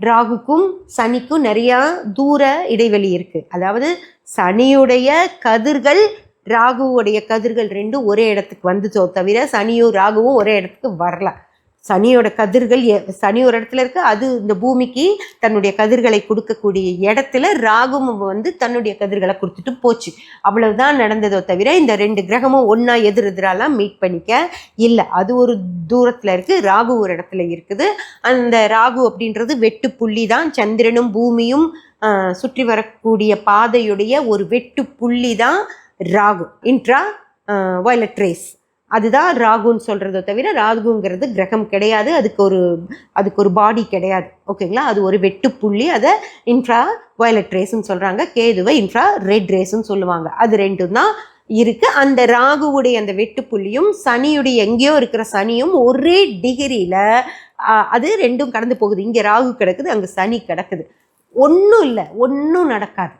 ராகுக்கும் சனிக்கும் நிறையா தூர இடைவெளி இருக்குது. அதாவது சனியுடைய கதிர்கள் ராகுவுடைய கதிர்கள் ரெண்டும் ஒரே இடத்துக்கு வந்துச்சோ தவிர சனியும் ராகுவும் ஒரே இடத்துக்கு வரல. சனியோட கதிர்கள் சனி ஒரு இடத்துல இருக்குது, அது இந்த பூமிக்கு தன்னுடைய கதிர்களை கொடுக்கக்கூடிய இடத்துல ராகுவும் தன்னுடைய கதிர்களை கொடுத்துட்டு போச்சு. அவ்வளவுதான் நடந்ததோ தவிர இந்த ரெண்டு கிரகமும் ஒன்றா எதிரெதிராலாம் மீட் பண்ணிக்க இல்லை. அது ஒரு தூரத்தில் இருக்குது, ராகு ஒரு இடத்துல இருக்குது. அந்த ராகு அப்படின்றது வெட்டு புள்ளி தான். சந்திரனும் பூமியும் சுற்றி வரக்கூடிய பாதையுடைய ஒரு வெட்டு புள்ளி தான் ராகு, இன்ட்ரா வயலட் ரேஸ். அதுதான் ராகுன்னு சொல்கிறத தவிர ராகுங்கிறது கிரகம் கிடையாது, அதுக்கு ஒரு பாடி கிடையாது. ஓகேங்களா? அது ஒரு வெட்டுப்புள்ளி. அதை இன்ஃப்ரா வயலட் ரேஸ்ன்னு சொல்கிறாங்க. கேதுவை இன்ஃப்ரா ரெட் ரேஸ்ன்னு சொல்லுவாங்க. அது ரெண்டும் தான் இருக்குது. அந்த ராகுவுடைய அந்த வெட்டுப்புள்ளியும் சனியுடைய எங்கேயோ இருக்கிற சனியும் ஒரே டிகிரியில் அது ரெண்டும் கடந்து போகுது. இங்கே ராகு கிடக்குது, அங்கே சனி கிடக்குது. ஒன்றும் இல்லை, ஒன்றும் நடக்காது.